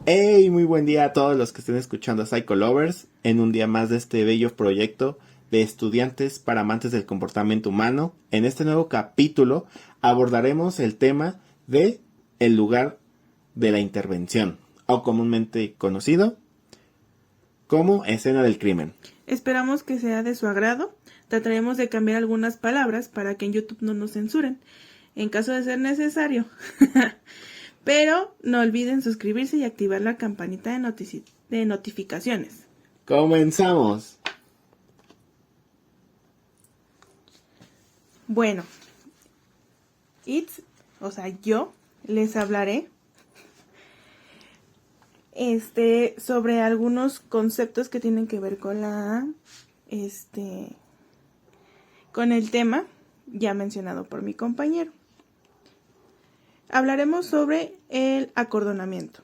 Hey, muy buen día a todos los que estén escuchando a Psycho Lovers en un día más de este bello proyecto de estudiantes para amantes del comportamiento humano. En este nuevo capítulo abordaremos el tema de el lugar de la intervención, o comúnmente conocido como escena del crimen. Esperamos que sea de su agrado. Trataremos de cambiar algunas palabras para que en YouTube no nos censuren, en caso de ser necesario. Pero no olviden suscribirse y activar la campanita de notificaciones. ¡Comenzamos! Bueno, yo les hablaré sobre algunos conceptos que tienen que ver con con el tema ya mencionado por mi compañero. Hablaremos sobre el acordonamiento.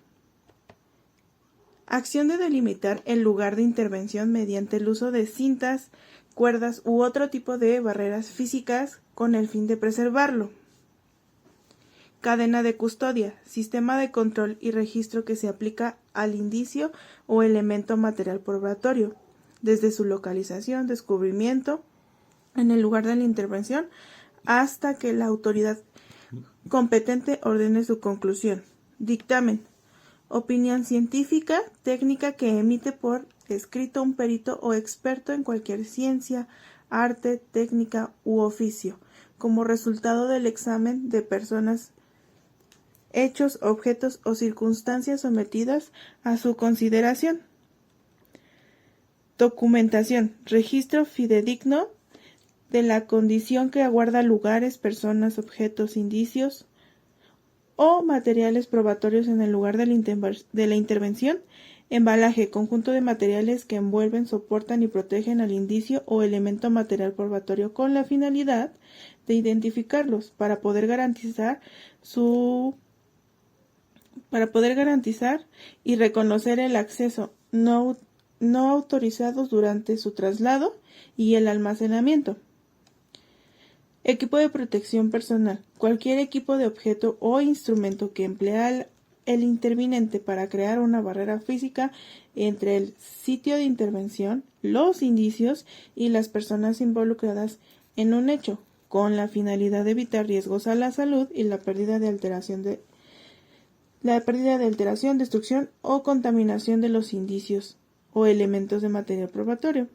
Acción de delimitar el lugar de intervención mediante el uso de cintas, cuerdas u otro tipo de barreras físicas con el fin de preservarlo. Cadena de custodia, sistema de control y registro que se aplica al indicio o elemento material probatorio, desde su localización, descubrimiento en el lugar de la intervención hasta que la autoridad competente ordene su conclusión. Dictamen. Opinión científica, técnica que emite por escrito un perito o experto en cualquier ciencia, arte, técnica u oficio, como resultado del examen de personas, hechos, objetos o circunstancias sometidas a su consideración. Documentación. Registro fidedigno de la condición que aguarda lugares, personas, objetos, indicios o materiales probatorios en el lugar de la intervención. Embalaje, conjunto de materiales que envuelven, soportan y protegen al indicio o elemento material probatorio con la finalidad de identificarlos para poder garantizar y reconocer el acceso no autorizados durante su traslado y el almacenamiento. Equipo de protección personal. Cualquier equipo de objeto o instrumento que emplea el interviniente para crear una barrera física entre el sitio de intervención, los indicios y las personas involucradas en un hecho, con la finalidad de evitar riesgos a la salud y la pérdida de alteración, destrucción o contaminación de los indicios o elementos de material probatorio.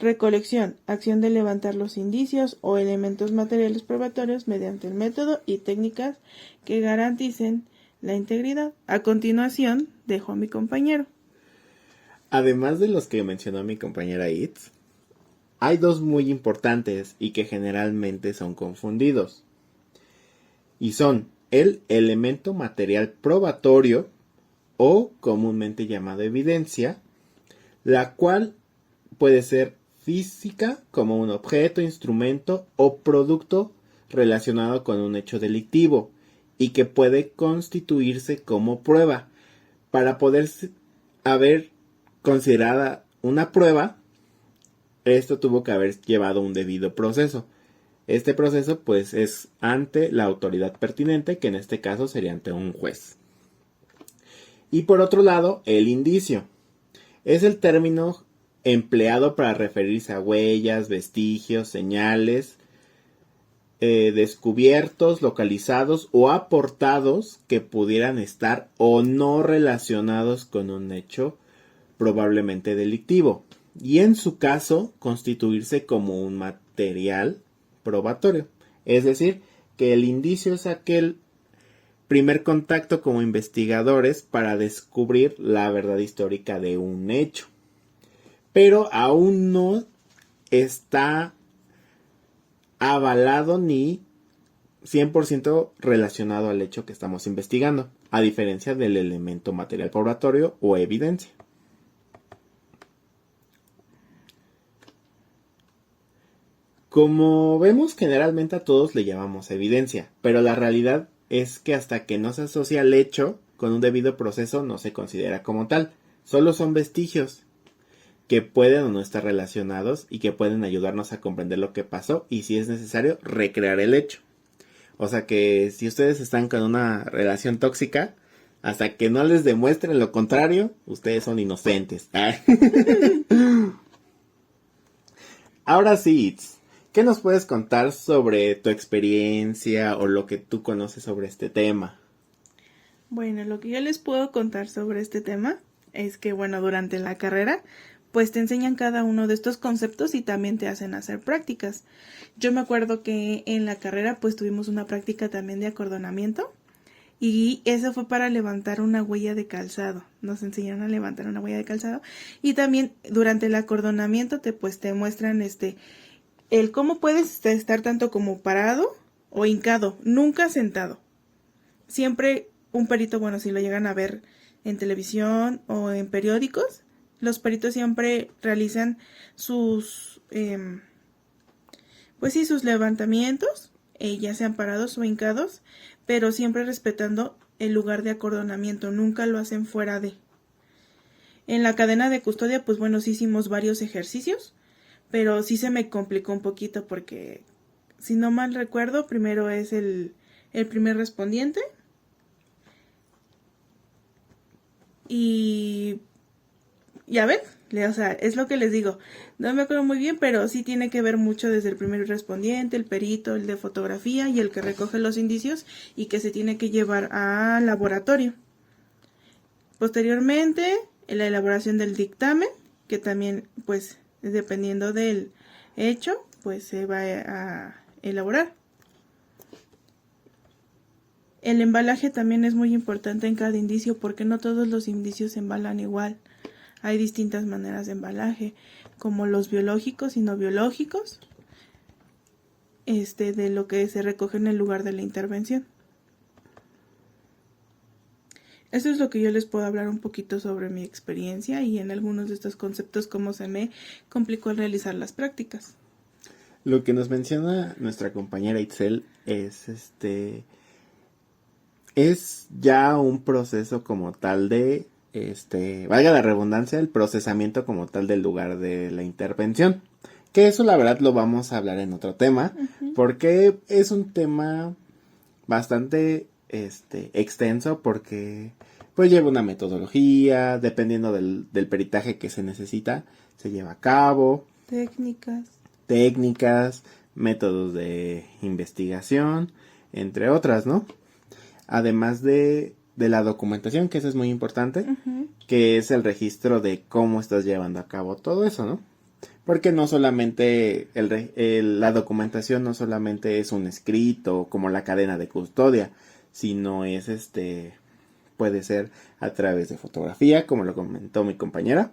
Recolección, acción de levantar los indicios o elementos materiales probatorios mediante el método y técnicas que garanticen la integridad. A continuación, dejo a mi compañero. Además de los que mencionó mi compañera Itz, hay dos muy importantes y que generalmente son confundidos. Y son el elemento material probatorio, o comúnmente llamado evidencia, la cual puede ser física como un objeto, instrumento o producto relacionado con un hecho delictivo y que puede constituirse como prueba. Para poder haber considerada una prueba, esto tuvo que haber llevado un debido proceso. Este proceso pues es ante la autoridad pertinente, que en este caso sería ante un juez. Y por otro lado, el indicio. Es el término empleado para referirse a huellas, vestigios, señales, descubiertos, localizados o aportados que pudieran estar o no relacionados con un hecho probablemente delictivo, y en su caso constituirse como un material probatorio. Es decir, que el indicio es aquel primer contacto como investigadores para descubrir la verdad histórica de un hecho, pero aún no está avalado ni 100% relacionado al hecho que estamos investigando, a diferencia del elemento material probatorio o evidencia. Como vemos, generalmente a todos le llamamos evidencia, pero la realidad es que hasta que no se asocia el hecho con un debido proceso no se considera como tal. Solo son vestigios que pueden o no estar relacionados y que pueden ayudarnos a comprender lo que pasó y, si es necesario, recrear el hecho. O sea que si ustedes están con una relación tóxica, Hasta que no les demuestren lo contrario, ustedes son inocentes. Ahora sí, Itz, ¿qué nos puedes contar sobre tu experiencia o lo que tú conoces sobre este tema? Bueno, lo que yo les puedo contar sobre este tema es que, bueno, durante la carrera, pues te enseñan cada uno de estos conceptos y también te hacen hacer prácticas. Yo me acuerdo que en la carrera, pues tuvimos una práctica también de acordonamiento y eso fue para levantar una huella de calzado. Nos enseñaron a levantar una huella de calzado y también durante el acordonamiento te muestran el cómo puedes estar tanto como parado o hincado, nunca sentado. Siempre un perito, bueno, si lo llegan a ver en televisión o en periódicos, los peritos siempre realizan pues sí, sus levantamientos, ya sean parados o hincados, pero siempre respetando el lugar de acordonamiento, nunca lo hacen fuera de. En la cadena de custodia, pues bueno, sí hicimos varios ejercicios, pero sí se me complicó un poquito porque, si no mal recuerdo, primero es el primer respondiente y ya ven, o sea, es lo que les digo. No me acuerdo muy bien, pero sí tiene que ver mucho desde el primer respondiente, el perito, el de fotografía y el que recoge los indicios y que se tiene que llevar al laboratorio. Posteriormente, la elaboración del dictamen, que también, pues, dependiendo del hecho, pues se va a elaborar. El embalaje también es muy importante en cada indicio porque no todos los indicios se embalan igual. Hay distintas maneras de embalaje, como los biológicos y no biológicos, de lo que se recoge en el lugar de la intervención. Eso es lo que yo les puedo hablar un poquito sobre mi experiencia y en algunos de estos conceptos cómo se me complicó al realizar las prácticas. Lo que nos menciona nuestra compañera Itzel es ya un proceso como tal de, valga la redundancia, el procesamiento como tal del lugar de la intervención. Que eso la verdad lo vamos a hablar en otro tema, porque es un tema bastante extenso porque pues lleva una metodología, dependiendo del peritaje que se necesita, se lleva a cabo. Técnicas, métodos de investigación, entre otras, ¿no? Además de la documentación, que eso es muy importante, que es el registro de cómo estás llevando a cabo todo eso, ¿no? Porque no solamente la documentación no solamente es un escrito como la cadena de custodia, sino es puede ser a través de fotografía, como lo comentó mi compañera.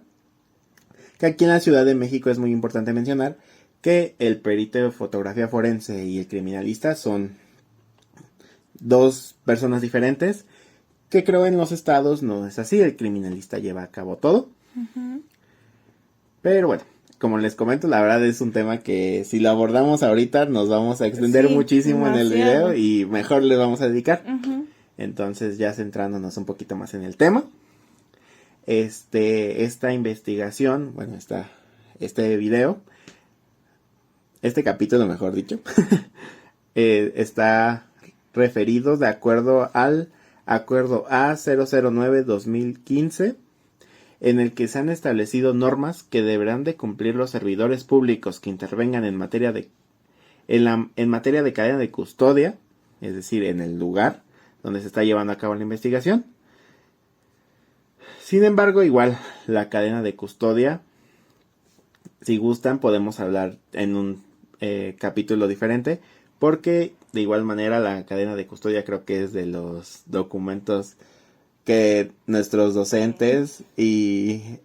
Que aquí en la Ciudad de México es muy importante mencionar que el perito de fotografía forense y el criminalista son dos personas diferentes, que creo en los estados no es así, el criminalista lleva a cabo todo. Pero bueno, como les comento, la verdad es un tema que si lo abordamos ahorita nos vamos a extender muchísimo demasiado en el video y mejor le vamos a dedicar. Entonces ya centrándonos un poquito más en el tema. Esta investigación, bueno, este video, este capítulo mejor dicho, está referido de acuerdo al Acuerdo A009-2015, en el que se han establecido normas que deberán de cumplir los servidores públicos que intervengan en materia de cadena de custodia, es decir, en el lugar donde se está llevando a cabo la investigación. Sin embargo, igual, la cadena de custodia, si gustan, podemos hablar en un capítulo diferente, porque de igual manera la cadena de custodia creo que es de los documentos que nuestros docentes y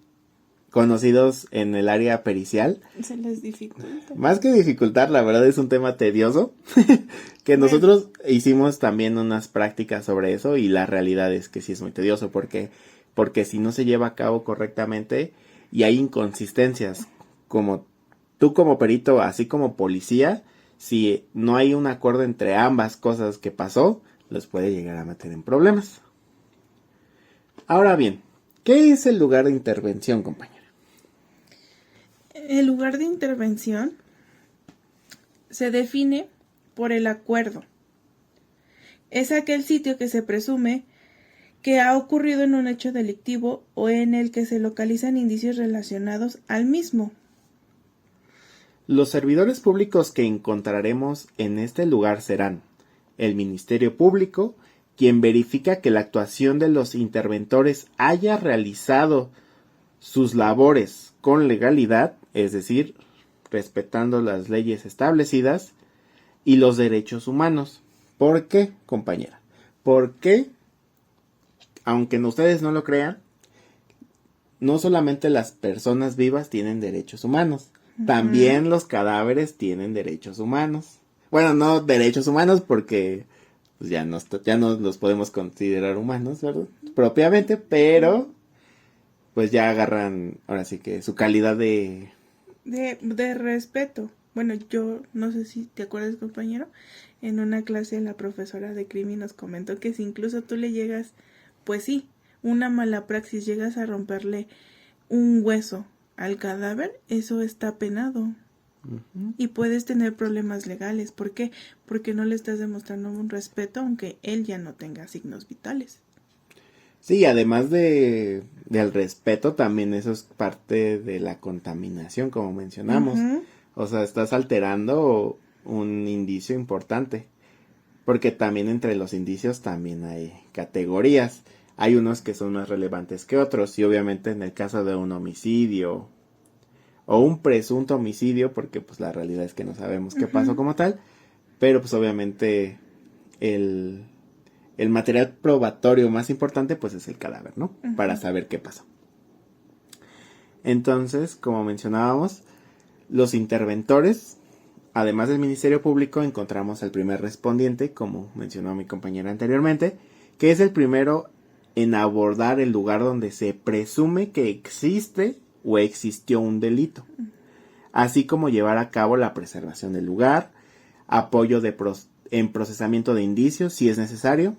conocidos en el área pericial se les dificulta. Más que dificultar, la verdad es un tema tedioso que nosotros hicimos también unas prácticas sobre eso y la realidad es que sí es muy tedioso porque si no se lleva a cabo correctamente y hay inconsistencias como tú como perito, así como policía, si no hay un acuerdo entre ambas cosas que pasó, los puede llegar a meter en problemas. Ahora bien, ¿qué es el lugar de intervención, compañera? El lugar de intervención se define por el acuerdo. Es aquel sitio que se presume que ha ocurrido en un hecho delictivo o en el que se localizan indicios relacionados al mismo. Los servidores públicos que encontraremos en este lugar serán el Ministerio Público, quien verifica que la actuación de los interventores haya realizado sus labores con legalidad, es decir, respetando las leyes establecidas y los derechos humanos. ¿Por qué, compañera? Porque, aunque ustedes no lo crean, no solamente las personas vivas tienen derechos humanos, también los cadáveres tienen derechos humanos. Bueno, no derechos humanos porque pues ya no los podemos considerar humanos, ¿verdad? Propiamente, pero pues ya agarran, ahora sí que su calidad de respeto. Bueno, yo no sé si te acuerdas, compañero, en una clase la profesora de crimen nos comentó que si incluso tú le llegas, pues sí, una mala praxis, llegas a romperle un hueso al cadáver, eso está penado. Y puedes tener problemas legales. ¿Por qué? Porque no le estás demostrando un respeto aunque él ya no tenga signos vitales. Sí, además del respeto, también eso es parte de la contaminación, como mencionamos. O sea, estás alterando un indicio importante. Porque también entre los indicios también hay categorías. Hay unos que son más relevantes que otros. Y obviamente en el caso de un homicidio o un presunto homicidio, porque pues la realidad es que no sabemos qué pasó como tal. Pero pues obviamente el material probatorio más importante pues es el cadáver, ¿no? Para saber qué pasó. Entonces, como mencionábamos, los interventores, además del Ministerio Público, encontramos al primer respondiente, como mencionó mi compañera anteriormente, que es el primero en abordar el lugar donde se presume que existe o existió un delito, así como llevar a cabo la preservación del lugar, apoyo en procesamiento de indicios si es necesario,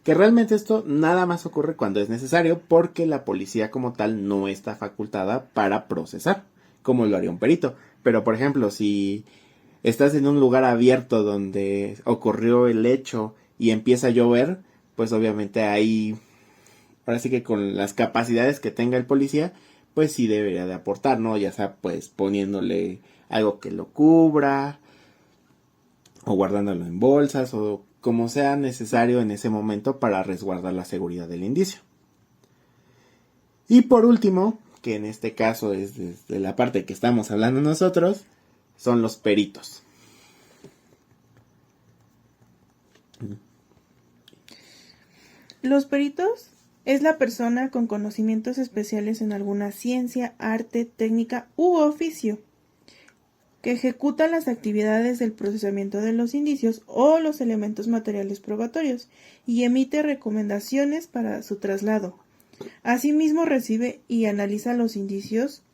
que realmente esto nada más ocurre cuando es necesario porque la policía como tal no está facultada para procesar, como lo haría un perito. Pero por ejemplo, si estás en un lugar abierto donde ocurrió el hecho y empieza a llover, pues obviamente ahí, ahora sí que con las capacidades que tenga el policía, pues sí debería de aportar, ¿no? Ya sea pues poniéndole algo que lo cubra, o guardándolo en bolsas, o como sea necesario en ese momento para resguardar la seguridad del indicio. Y por último, que en este caso es desde la parte que estamos hablando nosotros, son los peritos. Los peritos es la persona con conocimientos especiales en alguna ciencia, arte, técnica u oficio que ejecuta las actividades del procesamiento de los indicios o los elementos materiales probatorios y emite recomendaciones para su traslado. Asimismo, recibe y analiza los indicios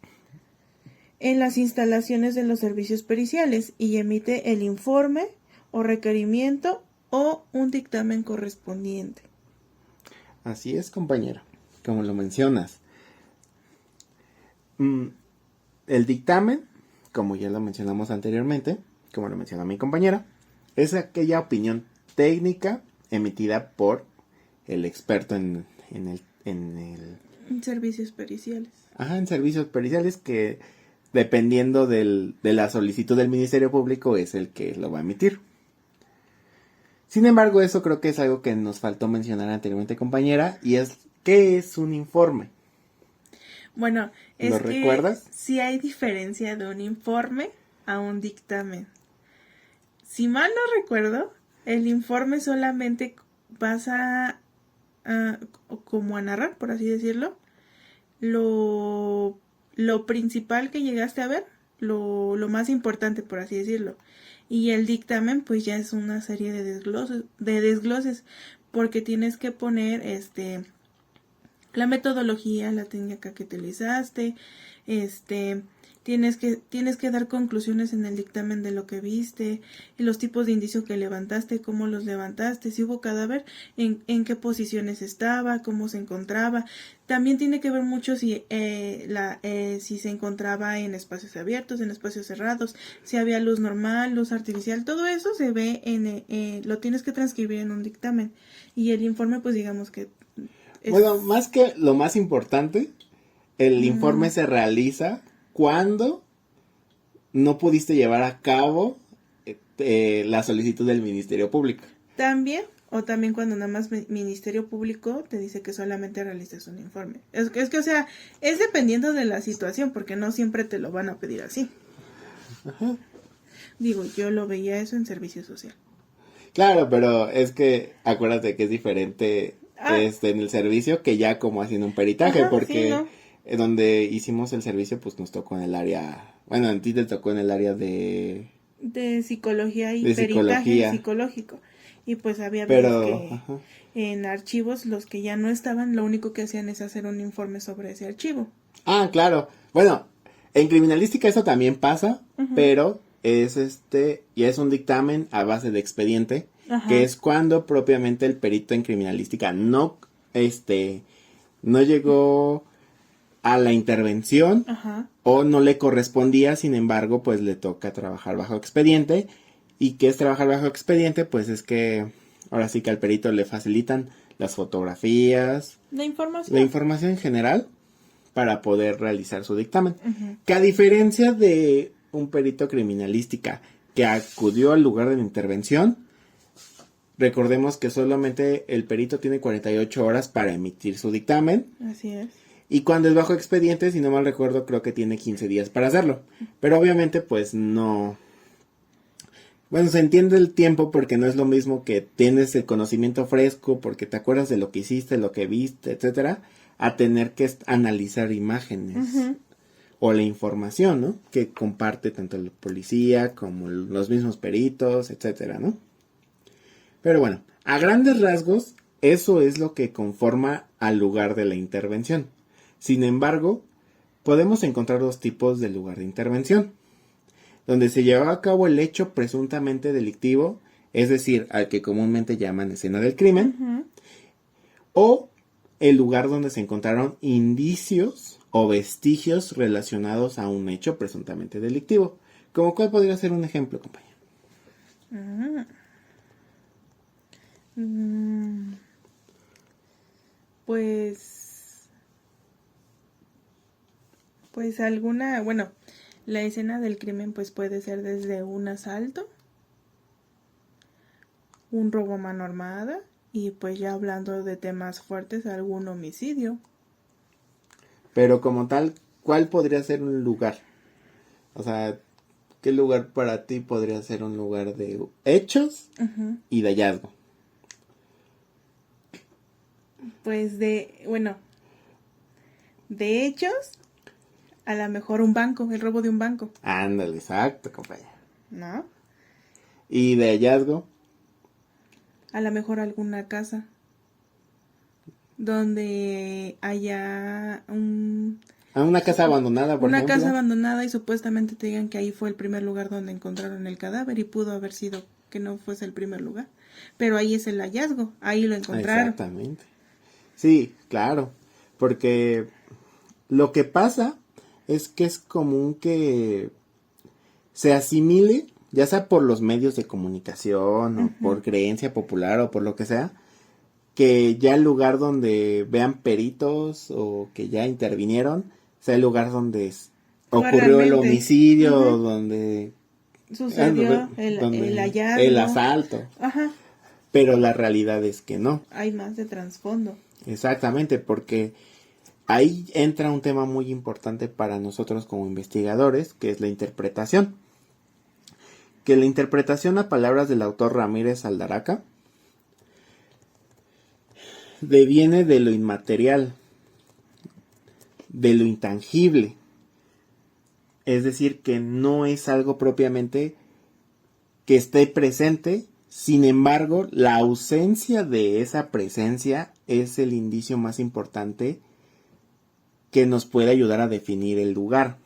en las instalaciones de los servicios periciales y emite el informe o requerimiento o un dictamen correspondiente. Así es, compañera, como lo mencionas. El dictamen, como ya lo mencionamos anteriormente, como lo mencionó mi compañera, es aquella opinión técnica emitida por el experto en servicios periciales. En servicios periciales, que dependiendo de la solicitud del Ministerio Público es el que lo va a emitir. Sin embargo, eso creo que es algo que nos faltó mencionar anteriormente, compañera, y es, ¿qué es un informe? Bueno, es ¿Lo que recuerdas? sí hay diferencia de un informe a un dictamen. Si mal no recuerdo, el informe solamente pasa como a narrar, por así decirlo, lo principal que llegaste a ver, lo más importante, por así decirlo. Y el dictamen pues ya es una serie de desgloses, porque tienes que poner la metodología, la técnica que utilizaste, tienes que dar conclusiones en el dictamen de lo que viste, y los tipos de indicios que levantaste, cómo los levantaste, si hubo cadáver, en qué posiciones estaba, cómo se encontraba. También tiene que ver mucho si se encontraba en espacios abiertos, en espacios cerrados, si había luz normal, luz artificial, todo eso se ve lo tienes que transcribir en un dictamen. Y el informe pues digamos que Bueno, más que lo más importante, el informe se realiza cuando no pudiste llevar a cabo la solicitud del Ministerio Público. También, o también cuando nada más Ministerio Público te dice que solamente realices un informe. Es que, o sea, es dependiendo de la situación, porque no siempre te lo van a pedir así. Ajá. Digo, yo lo veía eso en servicio social. Claro, pero es que acuérdate que es diferente en el servicio que ya como haciendo un peritaje, Ajá, porque sí, ¿no? Donde hicimos el servicio pues nos tocó en el área, bueno, a ti te tocó en el área de Psicología y de peritaje psicología, psicológico. Y pues había veces pero que ajá. en archivos los que ya no estaban, lo único que hacían es hacer un informe sobre ese archivo. Ah, claro. Bueno, en criminalística eso también pasa, pero es y es un dictamen a base de expediente, Ajá. que es cuando propiamente el perito en criminalística no no llegó a la intervención Ajá. o no le correspondía, sin embargo, pues le toca trabajar bajo expediente. ¿Y qué es trabajar bajo expediente? Pues es que ahora sí que al perito le facilitan las fotografías, La información. la información en general para poder realizar su dictamen. Que a diferencia de un perito criminalística que acudió al lugar de la intervención, recordemos que solamente el perito tiene 48 horas para emitir su dictamen. Así es. Y cuando es bajo expediente, si no mal recuerdo, creo que tiene 15 días para hacerlo. Pero obviamente, pues no. Bueno, se entiende el tiempo porque no es lo mismo que tienes el conocimiento fresco, porque te acuerdas de lo que hiciste, lo que viste, etcétera, a tener que analizar imágenes o la información, ¿no? Que comparte tanto la policía como los mismos peritos, etcétera, ¿no? Pero bueno, a grandes rasgos, eso es lo que conforma al lugar de la intervención. Sin embargo, podemos encontrar dos tipos de lugar de intervención, donde se llevaba a cabo el hecho presuntamente delictivo, es decir, al que comúnmente llaman escena del crimen, o el lugar donde se encontraron indicios o vestigios relacionados a un hecho presuntamente delictivo. ¿Como cuál podría ser un ejemplo, compañero? Pues alguna, bueno, la escena del crimen pues puede ser desde un asalto, un robo a mano armada y pues ya hablando de temas fuertes, algún homicidio. Pero como tal, ¿cuál podría ser un lugar? O sea, ¿qué lugar para ti podría ser un lugar de hechos y de hallazgo? Pues de hechos, a lo mejor un banco, el robo de un banco. Ándale, exacto, compañero. ¿No? ¿Y de hallazgo? A lo mejor alguna casa donde haya Una casa abandonada, por ejemplo. Una casa abandonada y supuestamente te digan que ahí fue el primer lugar donde encontraron el cadáver y pudo haber sido que no fuese el primer lugar. Pero ahí es el hallazgo, ahí lo encontraron. Exactamente. Sí, claro, porque lo que pasa es que es común que se asimile, ya sea por los medios de comunicación o por creencia popular o por lo que sea, que ya el lugar donde vean peritos o que ya intervinieron sea el lugar donde ocurrió el homicidio, donde sucedió el hallazgo, el asalto. Ajá. Pero la realidad es que no. Hay más de trasfondo. Exactamente, porque ahí entra un tema muy importante para nosotros como investigadores, que es la interpretación. Que la interpretación a palabras del autor Ramírez Aldaraca deviene de lo inmaterial, de lo intangible. Es decir, que no es algo propiamente que esté presente, sin embargo, la ausencia de esa presencia es el indicio más importante que nos puede ayudar a definir el lugar.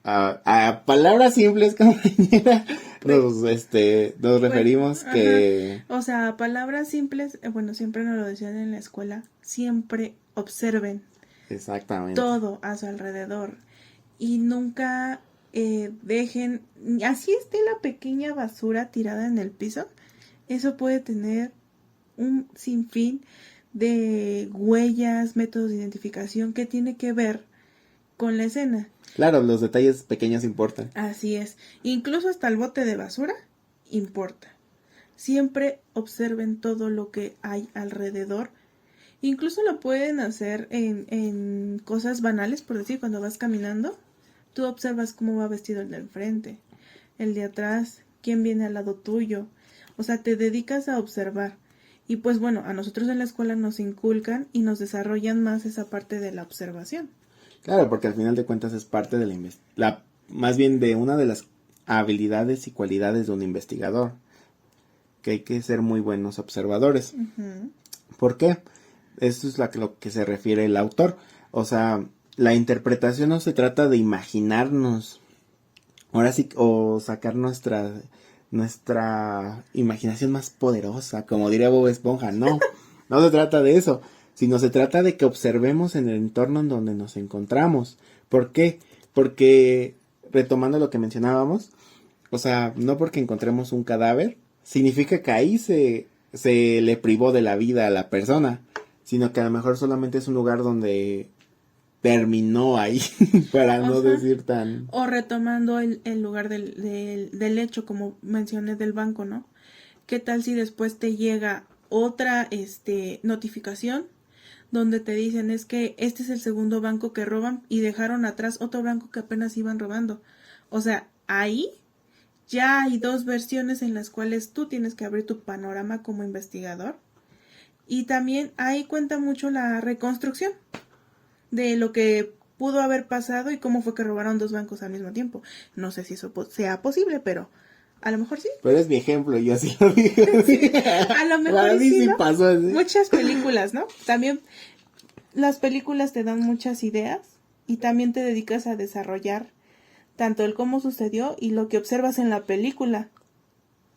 A palabras simples, compañera, nos referimos que... O sea, a palabras simples, bueno, siempre nos lo decían en la escuela, siempre observen. Exactamente. Todo a su alrededor. Y nunca dejen, así esté la pequeña basura tirada en el piso, eso puede tener un sinfín de huellas, métodos de identificación que tiene que ver con la escena. Claro, los detalles pequeños importan. Así es. Incluso hasta el bote de basura importa. Siempre observen todo lo que hay alrededor. Incluso lo pueden hacer en cosas banales, por decir, cuando vas caminando, tú observas cómo va vestido el de enfrente, el de atrás, quién viene al lado tuyo. O sea, te dedicas a observar. Y pues bueno, a nosotros en la escuela nos inculcan y nos desarrollan más esa parte de la observación. Claro, porque al final de cuentas es parte de más bien de una de las habilidades y cualidades de un investigador, que hay que ser muy buenos observadores. Uh-huh. ¿Por qué? Esto es lo que se refiere el autor. O sea, la interpretación no se trata de imaginarnos, ahora sí, o sacar nuestra imaginación más poderosa, como diría Bob Esponja. No, no se trata de eso, sino se trata de que observemos en el entorno en donde nos encontramos. ¿Por qué? Porque, retomando lo que mencionábamos, o sea, no porque encontremos un cadáver, significa que ahí se le privó de la vida a la persona, sino que a lo mejor solamente es un lugar donde terminó ahí, para no decir tan... O retomando el lugar del hecho, como mencioné del banco, ¿no? ¿Qué tal si después te llega otra notificación donde te dicen es que este es el segundo banco que roban y dejaron atrás otro banco que apenas iban robando? O sea, ahí ya hay dos versiones en las cuales tú tienes que abrir tu panorama como investigador. Y también ahí cuenta mucho la reconstrucción de lo que pudo haber pasado y cómo fue que robaron dos bancos al mismo tiempo. No sé si eso sea posible, pero a lo mejor sí. Pero es mi ejemplo, yo así lo digo. Sí, a lo mejor Para mí sí ¿no? pasó así. Muchas películas, ¿no? También las películas te dan muchas ideas y también te dedicas a desarrollar tanto el cómo sucedió y lo que observas en la película.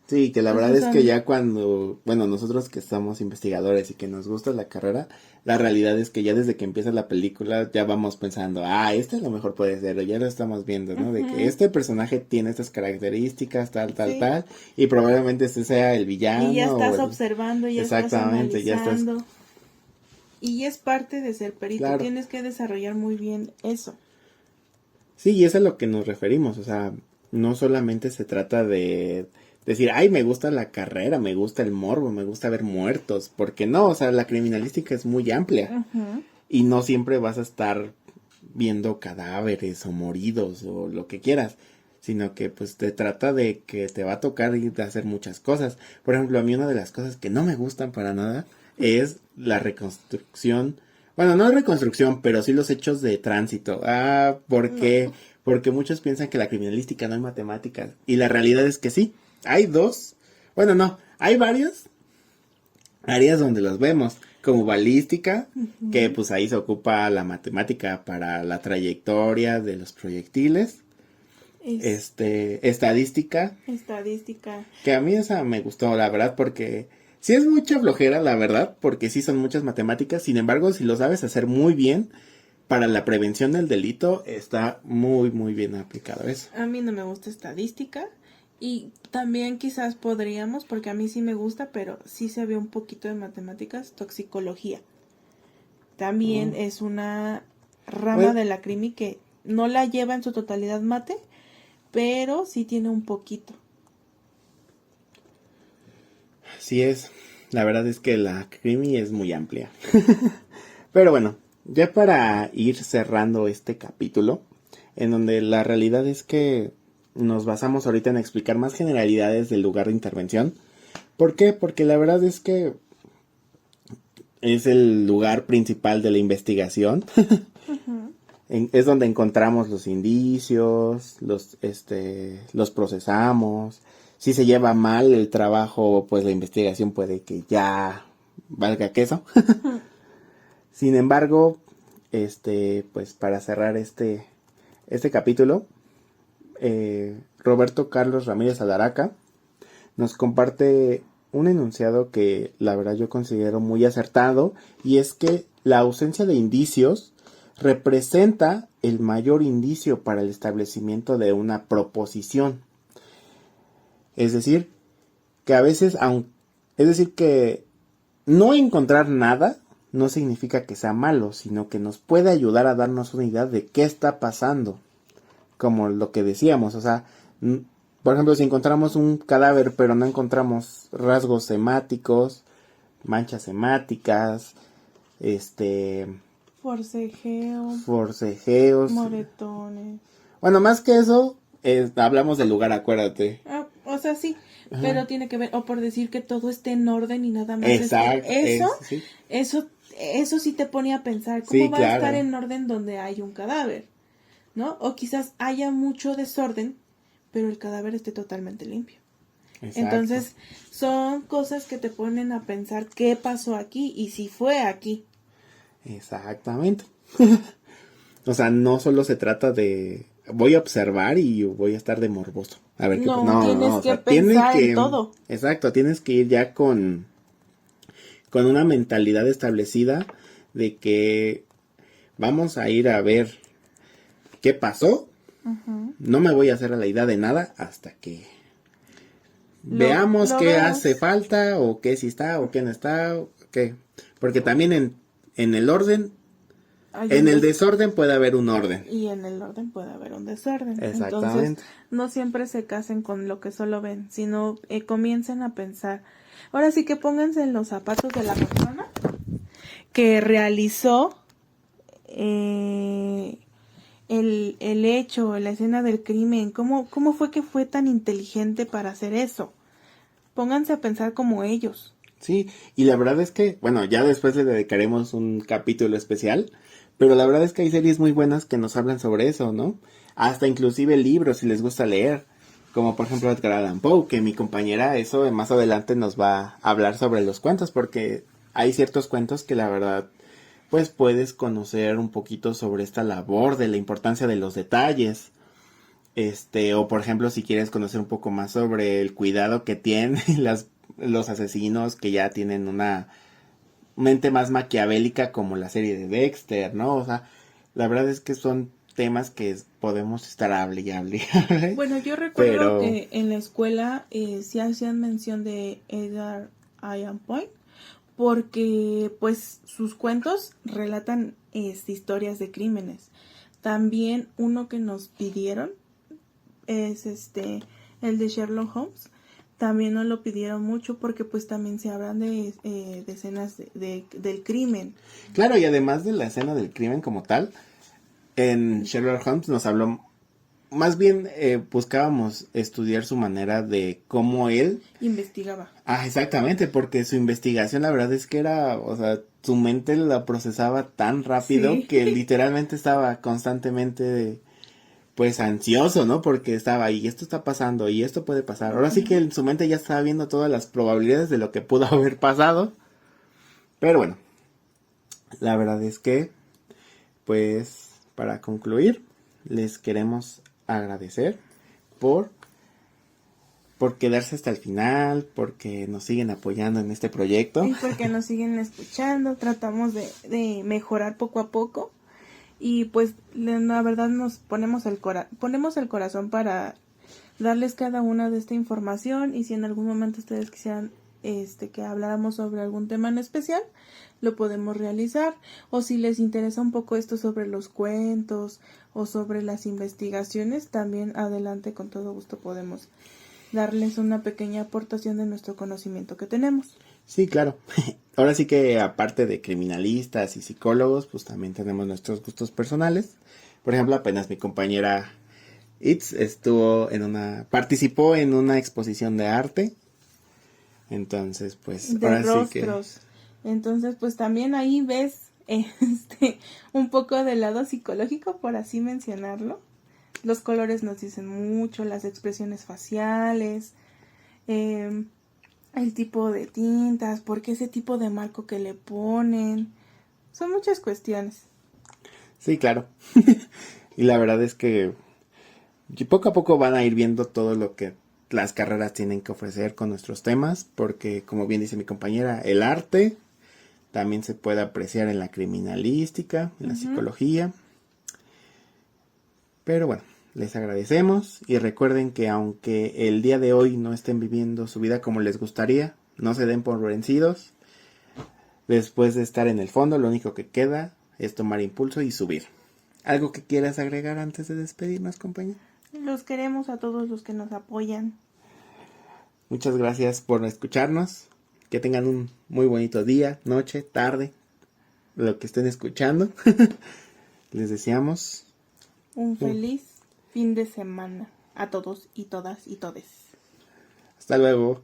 Sí, que la verdad es que ya cuando, bueno, nosotros que somos investigadores y que nos gusta la carrera, la realidad es que ya desde que empieza la película ya vamos pensando, este a lo mejor puede ser, o ya lo estamos viendo, ¿no? De que este personaje tiene estas características, tal, y probablemente este sea el villano. Y ya estás observando, ya estás analizando. Ya estás... Y es parte de ser perito, claro. Tienes que desarrollar muy bien eso. Sí, y es a lo que nos referimos, o sea, no solamente se trata de decir, me gusta la carrera, me gusta el morbo, me gusta ver muertos, porque no, o sea, la criminalística es muy amplia. Uh-huh. Y no siempre vas a estar viendo cadáveres o moridos o lo que quieras, sino que pues te trata de que te va a tocar ir a hacer muchas cosas. Por ejemplo, a mí una de las cosas que no me gustan para nada es la reconstrucción, bueno, no reconstrucción, pero sí los hechos de tránsito. ¿Por qué? No. Porque muchos piensan que la criminalística no hay matemáticas, y la realidad es que sí. Hay hay varias áreas donde los vemos, como balística, uh-huh. que pues ahí se ocupa la matemática para la trayectoria de los proyectiles. Estadística. Que a mí esa me gustó, la verdad, porque sí es mucha flojera, la verdad, porque sí son muchas matemáticas. Sin embargo, si lo sabes hacer muy bien, para la prevención del delito está muy, muy bien aplicado eso. A mí no me gusta estadística. Y también quizás podríamos, porque a mí sí me gusta, pero sí se ve un poquito de matemáticas, toxicología. También es una rama de la crimi que no la lleva en su totalidad mate, pero sí tiene un poquito. Así es, la verdad es que la crimi es muy amplia. Pero bueno, ya para ir cerrando este capítulo, en donde la realidad es que nos basamos ahorita en explicar más generalidades del lugar de intervención. ¿Por qué? Porque la verdad es que es el lugar principal de la investigación. Uh-huh. Es donde encontramos los indicios, los procesamos. Si se lleva mal el trabajo, pues la investigación puede que ya valga queso. Uh-huh. Sin embargo, pues para cerrar este capítulo, Roberto Carlos Ramírez Alaraca nos comparte un enunciado que la verdad yo considero muy acertado, y es que la ausencia de indicios representa el mayor indicio para el establecimiento de una proposición. Es decir, que a veces, que no encontrar nada no significa que sea malo, sino que nos puede ayudar a darnos una idea de qué está pasando. Como lo que decíamos, o sea, por ejemplo, si encontramos un cadáver pero no encontramos rasgos hemáticos, manchas hemáticas, forcejeos. moretones. Bueno, más que eso, hablamos del lugar, acuérdate. O sea, sí, ajá, pero tiene que ver, o por decir que todo esté en orden y nada más. Exacto. Sí. Eso sí te pone a pensar, ¿cómo va a estar en orden donde hay un cadáver? ¿No? O quizás haya mucho desorden, pero el cadáver esté totalmente limpio. Exacto. Entonces, son cosas que te ponen a pensar qué pasó aquí y si fue aquí. Exactamente. O sea, no solo se trata de voy a observar y voy a estar de morboso. A ver, tienes que pensar en todo. Exacto, tienes que ir ya con una mentalidad establecida de que vamos a ir a ver qué pasó. Uh-huh. No me voy a hacer a la idea de nada hasta que veamos qué hace falta o qué sí está o qué no está, o qué. Porque también en el orden, en el desorden puede haber un orden. Y en el orden puede haber un desorden. Exactamente. Entonces, no siempre se casen con lo que solo ven, sino comiencen a pensar. Ahora sí que pónganse en los zapatos de la persona que realizó el hecho, la escena del crimen. ¿Cómo fue que fue tan inteligente para hacer eso? Pónganse a pensar como ellos. Sí, y la verdad es que, bueno, ya después le dedicaremos un capítulo especial, pero la verdad es que hay series muy buenas que nos hablan sobre eso, ¿no? Hasta inclusive libros, si les gusta leer, como por ejemplo Edgar Allan Poe, que mi compañera eso más adelante nos va a hablar sobre los cuentos, porque hay ciertos cuentos que la verdad, pues puedes conocer un poquito sobre esta labor de la importancia de los detalles. O por ejemplo, si quieres conocer un poco más sobre el cuidado que tienen los asesinos que ya tienen una mente más maquiavélica, como la serie de Dexter, ¿no? O sea, la verdad es que son temas que podemos estar hable y hable. Bueno, yo recuerdo que en la escuela sí hacían mención de Edgar Allan Poe, porque pues sus cuentos relatan historias de crímenes. También uno que nos pidieron es el de Sherlock Holmes. También nos lo pidieron mucho porque pues también se hablan de escenas del crimen. Claro, y además de la escena del crimen como tal, en Sherlock Holmes nos habló, más bien buscábamos estudiar su manera de cómo él investigaba. Ah, exactamente, porque su investigación la verdad es que era, o sea, su mente la procesaba tan rápido que literalmente estaba constantemente pues ansioso, ¿no? Porque estaba ahí, esto está pasando y esto puede pasar. Ahora sí que en su mente ya estaba viendo todas las probabilidades de lo que pudo haber pasado. Pero bueno, la verdad es que, pues, para concluir, les queremos agradecer por quedarse hasta el final, porque nos siguen apoyando en este proyecto. Y porque nos siguen escuchando, tratamos de mejorar poco a poco. Y pues la verdad nos ponemos el corazón para darles cada una de esta información, y si en algún momento ustedes quisieran que habláramos sobre algún tema en especial, lo podemos realizar, o si les interesa un poco esto sobre los cuentos o sobre las investigaciones, también adelante, con todo gusto podemos darles una pequeña aportación de nuestro conocimiento que tenemos. Sí, claro. Ahora sí que aparte de criminalistas y psicólogos, pues también tenemos nuestros gustos personales. Por ejemplo, apenas mi compañera Itz participó en una exposición de arte. Entonces, pues de ahora rostros. Sí que... Entonces, pues también ahí ves un poco del lado psicológico, por así mencionarlo. Los colores nos dicen mucho, las expresiones faciales, el tipo de tintas, por qué ese tipo de marco que le ponen. Son muchas cuestiones. Sí, claro. Y la verdad es que poco a poco van a ir viendo todo lo que las carreras tienen que ofrecer con nuestros temas, porque como bien dice mi compañera, el arte también se puede apreciar en la criminalística, en la psicología. Pero bueno, les agradecemos y recuerden que aunque el día de hoy no estén viviendo su vida como les gustaría, no se den por vencidos. Después de estar en el fondo, lo único que queda es tomar impulso y subir. ¿Algo que quieras agregar antes de despedirnos, compañero? Los queremos a todos los que nos apoyan. Muchas gracias por escucharnos. Que tengan un muy bonito día, noche, tarde, lo que estén escuchando. Les deseamos Un feliz fin de semana a todos y todas y todes. hasta luego.